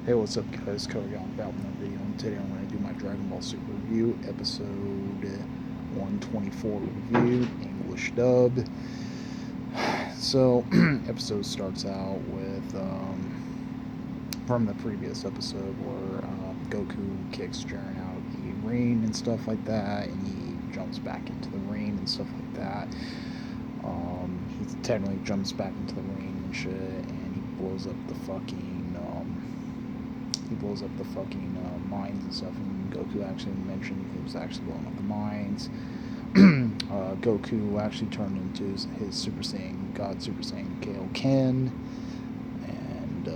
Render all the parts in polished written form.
Hey, what's up, guys? Cody on about another video, and today I'm going to do my Dragon Ball Super review, episode 124 review, English dub. So, episode starts out with from the previous episode where Goku kicks Jiren out of the ring and stuff like that, and he jumps back into the ring and stuff like that. He technically jumps back into the ring and shit, and he blows up the fucking mines and stuff. And Goku actually mentioned he was actually blowing up the mines. Goku actually turned into his Super Saiyan God Super Saiyan Kaioken, and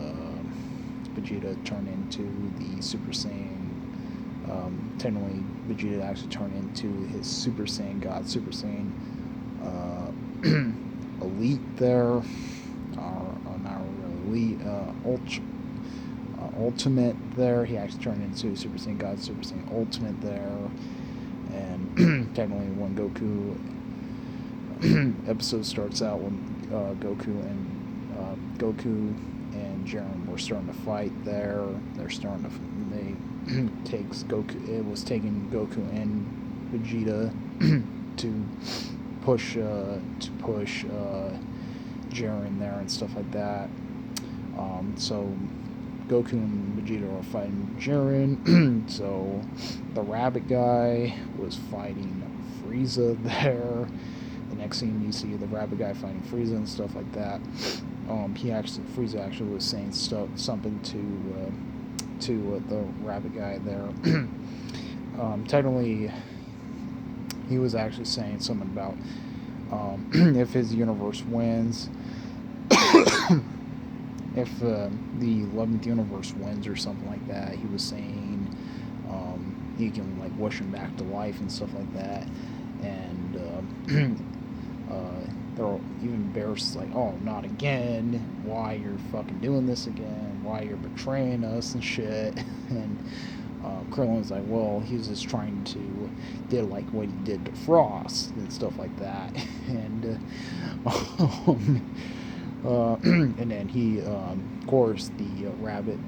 Vegeta turned into the Super Saiyan. Technically, Vegeta actually turned into his Super Saiyan God Super Saiyan Elite there, or not really Elite, Ultimate there. He actually turned into Super Saiyan God Super Saiyan Ultimate there, and technically when episode starts out when Goku and Jiren were starting to fight there. They takes Goku. It was taking Goku and Vegeta to push Jiren there and stuff like that. So Goku and Vegeta are fighting Jiren. So the rabbit guy was fighting Frieza there. The next scene you see the rabbit guy fighting Frieza and stuff like that. Frieza actually was saying something to the rabbit guy there. Technically, he was actually saying something about if his universe wins, if the 11th universe wins or something like that. He was saying he can like wish him back to life and stuff like that. And they're even Bear's like, oh, not again. Why you're fucking doing this again? Why you're betraying us and shit? And Krillin's like, well, he's just trying to did like what he did to Frost and stuff like that. And and then he, of course, the rabbit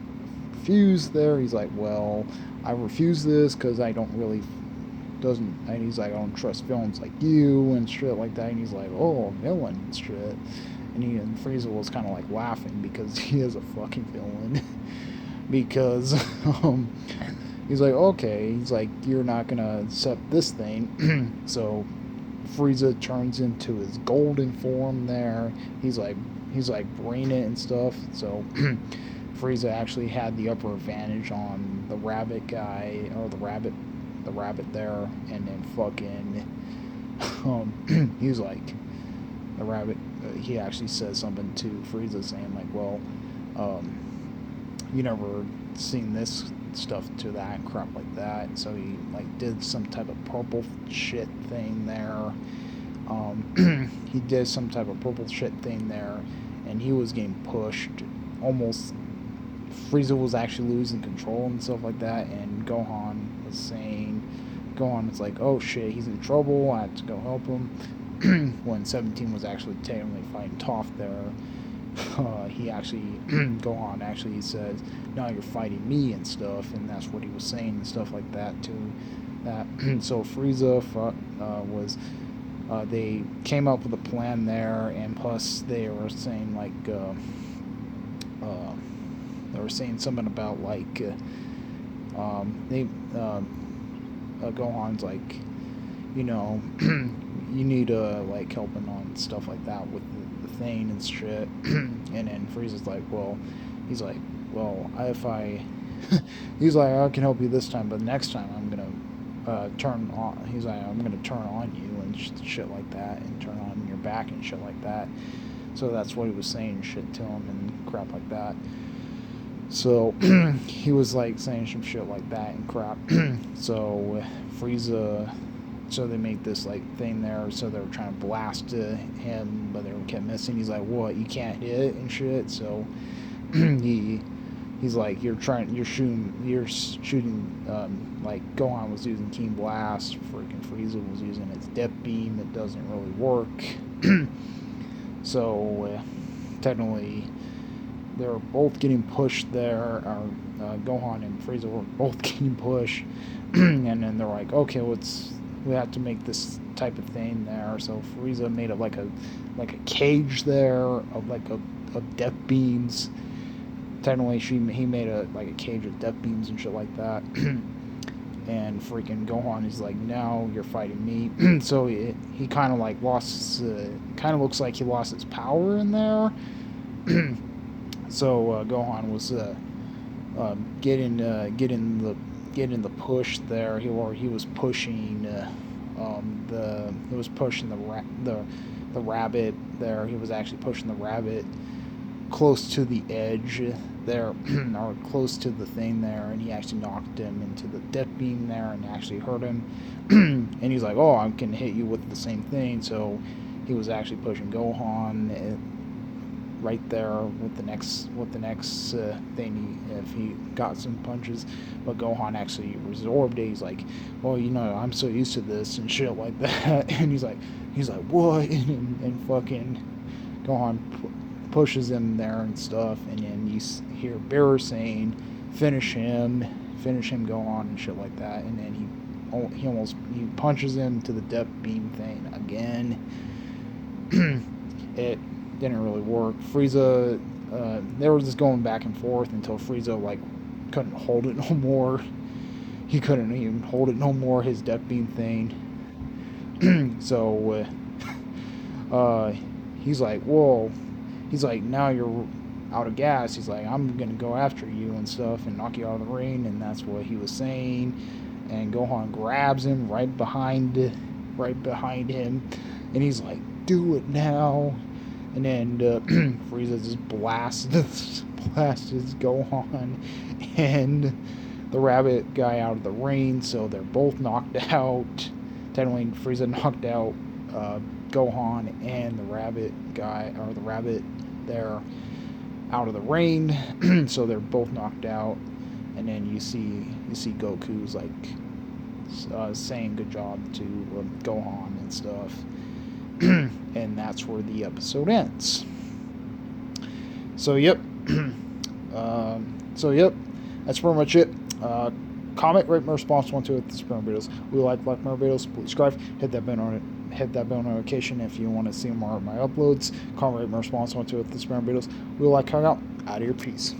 refused there. He's like, well, I refuse this because I don't really and he's like, I don't trust villains like you and shit like that. And he's like, oh, villain and shit. And Frieza was kind of like laughing because he is a fucking villain. Because he's like, okay, he's like, you're not gonna accept this thing. So Frieza turns into his golden form there. He's like brain it and stuff. So Frieza actually had the upper advantage on the rabbit guy, or the rabbit there. And then fucking he's like, the rabbit, he actually says something to Frieza saying like, well, you never seen this stuff to that and crap like that. And so he like did some type of purple shit thing there. He did some type of purple shit thing there, and he was getting pushed. Almost, Frieza was actually losing control and stuff like that. And Gohan was like, oh shit, he's in trouble. I have to go help him. When 17 was actually technically fighting Toph there, Gohan actually says, no, you're fighting me and stuff, and that's what he was saying and stuff like that too. So Frieza they came up with a plan there, and plus they were saying like they were saying something about like Gohan's like, you know, you need like helping on stuff like that with the thing and shit. And then Frieza's like, well, he's like, well, if I he's like, I can help you this time, but next time I'm gonna turn on. He's like, I'm gonna turn on you and shit like that, and turn on your back and shit like that. So that's what he was saying shit to him and crap like that. So he was like saying some shit like that and crap. So Frieza, so they make this like thing there. So they were trying to blast him, but they kept missing. He's like, what? You can't hit and shit. So he's like, you're shooting. Like Gohan was using Keen Blast. Freaking Frieza was using its Depth Beam. It doesn't really work. So technically, they're both getting pushed there. Gohan and Frieza were both getting pushed, and then they're like, okay, we have to make this type of thing there. So Frieza made it like a cage there of of death beams. Technically, he made a cage of death beams and shit like that. And freaking Gohan is like, now you're fighting me. So he kind of like lost, kind of looks like he lost his power in there. So Gohan was getting the push there. He was pushing the rabbit there. He was actually pushing the rabbit close to the edge there, or close to the thing there, and he actually knocked him into the death beam there and actually hurt him. And he's like, oh, I can hit you with the same thing. So he was actually pushing Gohan right there with the next thing, if he got some punches. But Gohan actually absorbed it. He's like, well, I'm so used to this and shit like that. And he's like what? And fucking Gohan pushes him there and stuff, and then you hear Bearer saying, finish him, Gohan, and shit like that. And then he punches him to the death beam thing again. It didn't really work. Frieza, they were just going back and forth until Frieza couldn't hold it no more. He couldn't even hold it no more, his death beam thing. So he's like, whoa. He's like, now you're out of gas. He's like, I'm gonna go after you and stuff and knock you out of the ring. And that's what he was saying. And Gohan grabs him right behind him, and he's like, do it now. And then Frieza just blasts Gohan and the rabbit guy out of the ring. So they're both knocked out. Technically, Frieza knocked out Gohan and the rabbit guy, or the rabbit there, out of the ring. So they're both knocked out. And then you see Goku's saying good job to Gohan and stuff. And that's where the episode ends. So yep. That's pretty much it. Comment, rate, my response one to it. The Super Videos. We like more videos. Please subscribe. Hit that bell notification if you want to see more of my uploads. Comment, rate, my response one to it. The Super Videos. We like hang out. Out of your peace.